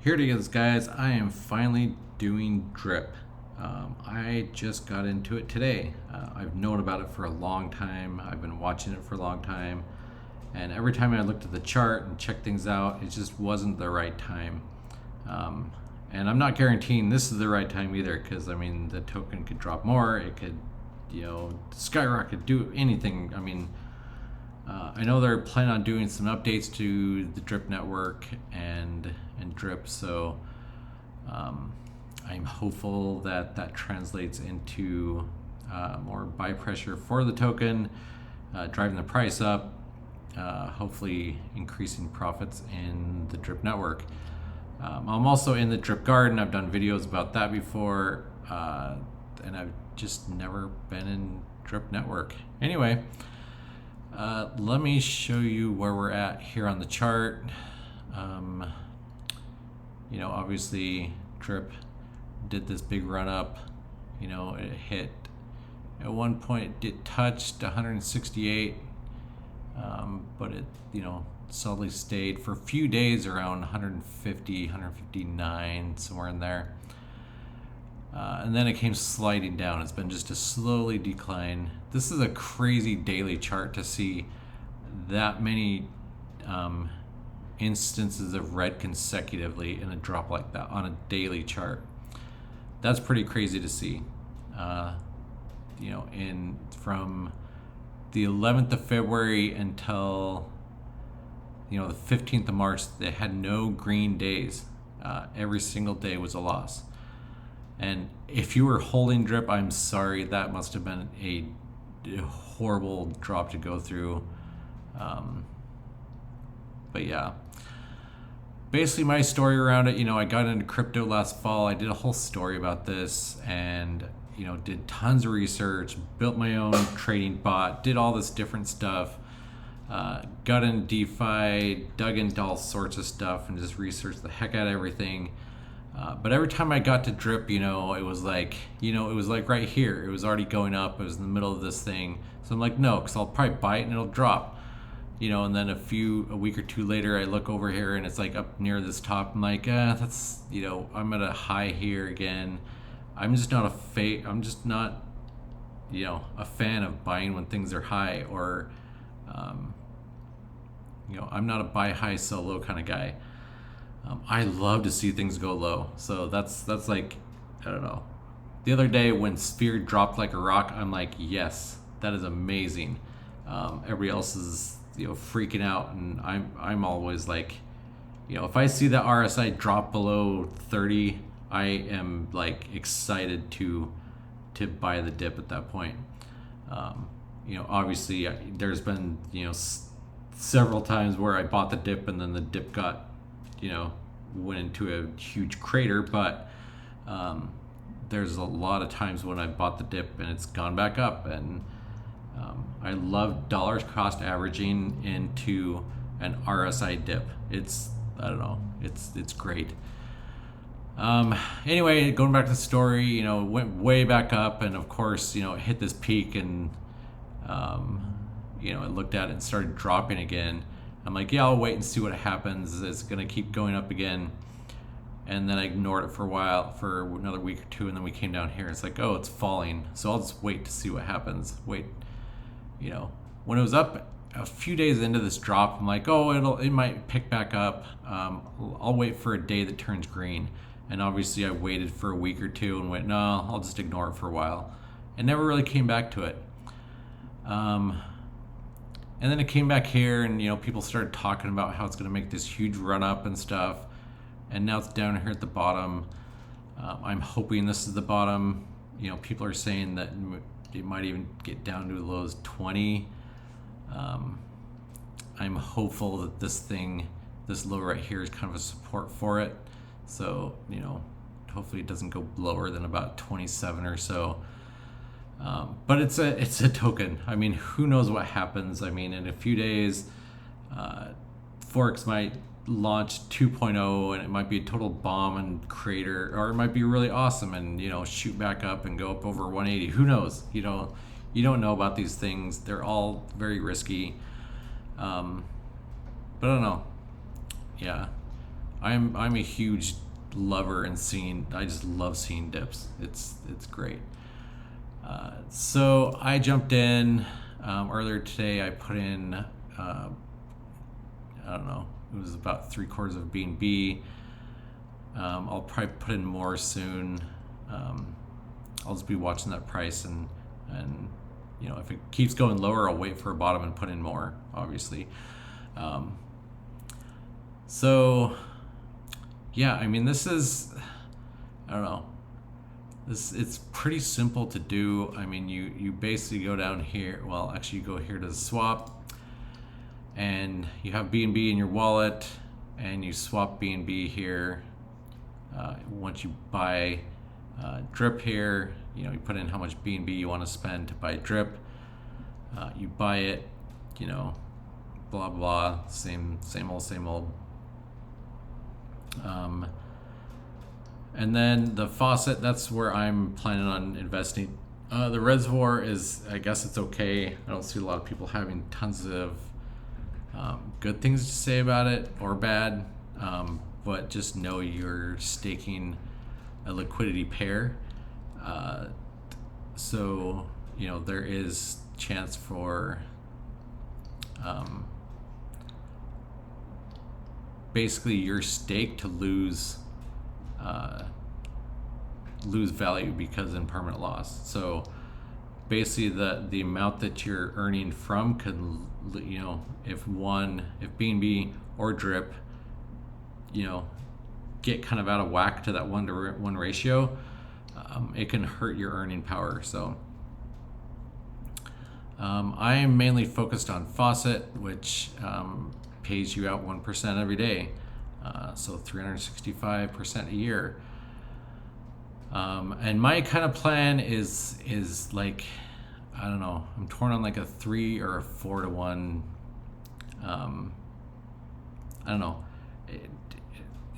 Here it is, guys. I am finally doing drip. I just got into it today. I've known about it for a long time. I've been watching it for a long time. And every time I looked at the chart and checked things out, it just wasn't the right time. And I'm not guaranteeing this is the right time either, because I mean, the token could drop more. It could, skyrocket, do anything. I know they're planning on doing some updates to the Drip network and Drip, so I'm hopeful that that translates into more buy pressure for the token, driving the price up, hopefully increasing profits in the Drip network. I'm also in the Drip Garden. I've done videos about that before, and I've just never been in Drip network. Anyway, let me show you where we're at here on the chart. Obviously Drip did this big run up. It hit at one point, it touched 168, but it solidly stayed for a few days around 150, 159, somewhere in there. And then it came sliding down. It's been just a slowly decline. This is a crazy daily chart to see that many instances of red consecutively in a drop like that on a daily chart. That's pretty crazy to see. From the 11th of February until the 15th of March, they had no green days. Every single day was a loss. And if you were holding Drip, I'm sorry, that must have been a horrible drop to go through. But yeah, basically my story around it, I got into crypto last fall. I did a whole story about this and, did tons of research, built my own trading bot, did all this different stuff, got into DeFi, dug into all sorts of stuff and just researched the heck out of everything. But every time I got to Drip, it was like right here. It was already going up. It was in the middle of this thing. So I'm like, no, because I'll probably buy it and it'll drop. And then a week or two later, I look over here and it's like up near this top. I'm like, that's, I'm at a high here again. I'm just not a fan of buying when things are high, or, I'm not a buy high, sell low kind of guy. I love to see things go low. So that's like, I don't know. The other day when Sphere dropped like a rock, I'm like, yes, that is amazing. Everybody else is, freaking out, and I'm always like, if I see the RSI drop below 30, I am like excited to buy the dip at that point. Obviously there's been, several times where I bought the dip and then the dip got, went into a huge crater, but there's a lot of times when I bought the dip and it's gone back up, and I love dollars cost averaging into an RSI dip. It's great. Anyway, going back to the story, it went way back up, and of course, it hit this peak, and I looked at it and started dropping again. I'm like, yeah, I'll wait and see what happens. It's going to keep going up again. And then I ignored it for a while, for another week or two, and then we came down here. It's like, oh, it's falling. So I'll just wait to see what happens. When it was up a few days into this drop, I'm like, oh, it might pick back up. I'll wait for a day that turns green. And obviously I waited for a week or two and went, no, I'll just ignore it for a while. And never really came back to it. And then it came back here, and people started talking about how it's going to make this huge run up and stuff. And now it's down here at the bottom. I'm hoping this is the bottom. People are saying that it might even get down to as low as 20. I'm hopeful that this low right here is kind of a support for it. So, hopefully it doesn't go lower than about 27 or so. But it's a token. I mean, who knows what happens? I mean, in a few days, Forex might launch 2.0 and it might be a total bomb and crater, or it might be really awesome and shoot back up and go up over 180. Who knows? You don't know about these things. They're all very risky. But I don't know. Yeah. I'm a huge lover and I just love seeing dips. It's great. So I jumped in earlier today. I put in I don't know, it was about 3/4 of BNB. I'll probably put in more soon. I'll just be watching that price, and if it keeps going lower, I'll wait for a bottom and put in more, obviously. So yeah, I mean, this is, I don't know, it's pretty simple to do. I mean, you basically go down here. Well, actually, you go here to the swap, and you have BNB in your wallet, and you swap BNB here. Once you buy drip here, you put in how much BNB you want to spend to buy drip. You buy it, blah blah, same old. And then the faucet, that's where I'm planning on investing. The reservoir is, I guess it's okay. I don't see a lot of people having tons of good things to say about it or bad, but just know you're staking a liquidity pair. So there is chance for basically your stake to lose value because in permanent loss. So basically the amount that you're earning from could, if BNB or drip get kind of out of whack to that 1-to-1 ratio, it can hurt your earning power. So I am mainly focused on Faucet, which pays you out 1% every day, so 365% a year. And my kind of plan is like, I don't know, I'm torn on like a 3 or a 4-to-1. I don't know.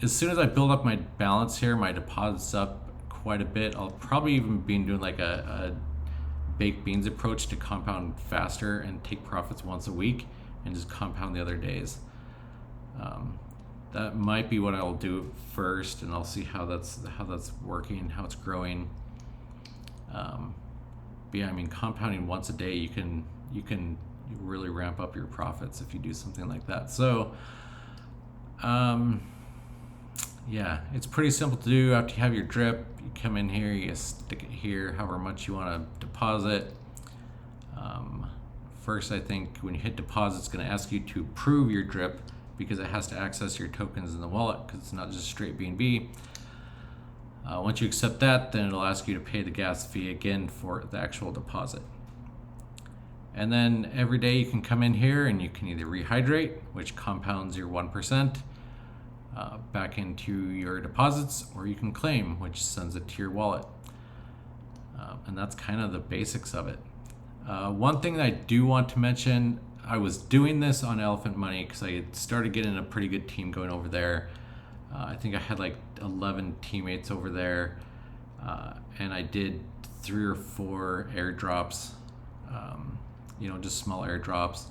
As soon as I build up my balance here, my deposits up quite a bit, I'll probably even be doing like a baked beans approach to compound faster and take profits once a week and just compound the other days. That might be what I'll do first, and I'll see how that's working, how it's growing. But yeah, I mean, compounding once a day, you can really ramp up your profits if you do something like that. So yeah, it's pretty simple to do. After you have your drip, you come in here, you stick it here, however much you want to deposit. First, I think when you hit deposit, it's going to ask you to approve your drip because it has to access your tokens in the wallet because it's not just straight BNB. Once you accept that, then it'll ask you to pay the gas fee again for the actual deposit. And then every day you can come in here and you can either rehydrate, which compounds your 1%, back into your deposits, or you can claim, which sends it to your wallet. And that's kind of the basics of it. One thing that I do want to mention, I was doing this on Elephant Money because I had started getting a pretty good team going over there. I think I had like 11 teammates over there, and I did 3 or 4 airdrops, just small airdrops.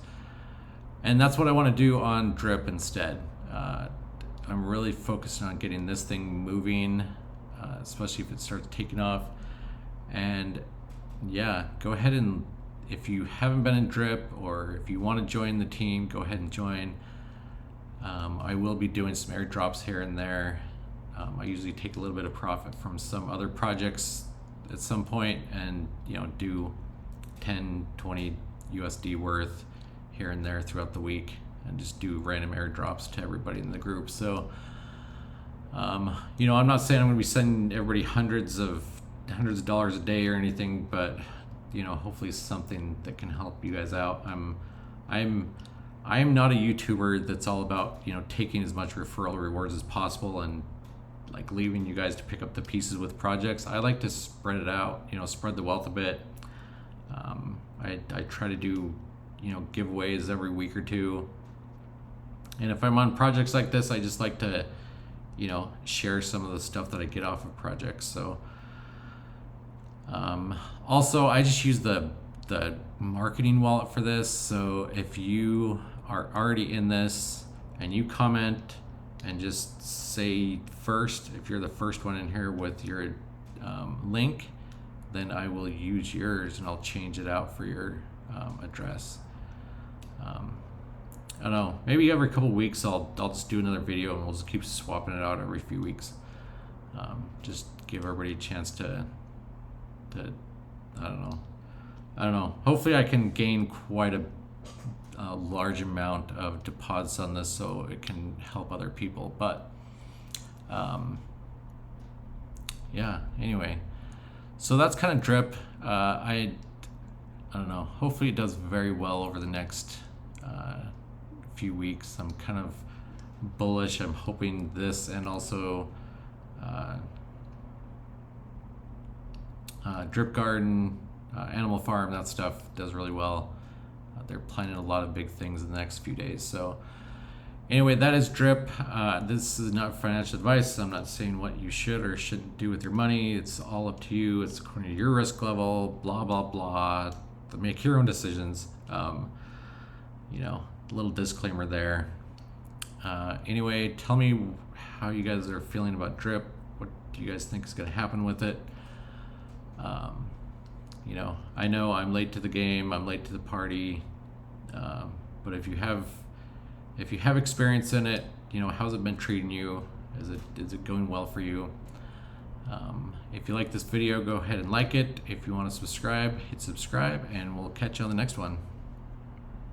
And that's what I want to do on Drip instead. I'm really focused on getting this thing moving, especially if it starts taking off. And yeah, go ahead and, if you haven't been in Drip or if you want to join the team, go ahead and join. I will be doing some airdrops here and there. I usually take a little bit of profit from some other projects at some point and do 10, 20 USD worth here and there throughout the week and just do random airdrops to everybody in the group. So I'm not saying I'm going to be sending everybody hundreds of dollars a day or anything, but hopefully something that can help you guys out. I'm not a YouTuber that's all about taking as much referral rewards as possible and like leaving you guys to pick up the pieces with projects. I like to spread it out, spread the wealth a bit. I try to do giveaways every week or two, and if I'm on projects like this, I just like to share some of the stuff that I get off of projects. So also, I just use the marketing wallet for this. So if you are already in this and you comment and just say first, if you're the first one in here with your link, then I will use yours and I'll change it out for your address. I don't know, maybe every couple weeks I'll just do another video and we'll just keep swapping it out every few weeks. Just give everybody a chance to I don't know. Hopefully I can gain quite a large amount of deposits on this so it can help other people. But yeah, anyway, so that's kind of drip. I don't know, hopefully it does very well over the next few weeks. I'm kind of bullish. I'm hoping this and also Drip Garden, Animal Farm, that stuff does really well. They're planning a lot of big things in the next few days. So anyway, that is drip. This is not financial advice. I'm not saying what you should or shouldn't do with your money. It's all up to you. It's according to your risk level, blah, blah, blah. Make your own decisions. You know, a little disclaimer there. Anyway, tell me how you guys are feeling about drip. What do you guys think is going to happen with it? You know I'm late to the game. I'm late to the party. But if you have experience in it, you know, how's it been treating you? Is it going well for you? If you like this video, go ahead and like it. If you want to subscribe, hit subscribe, and we'll catch you on the next one.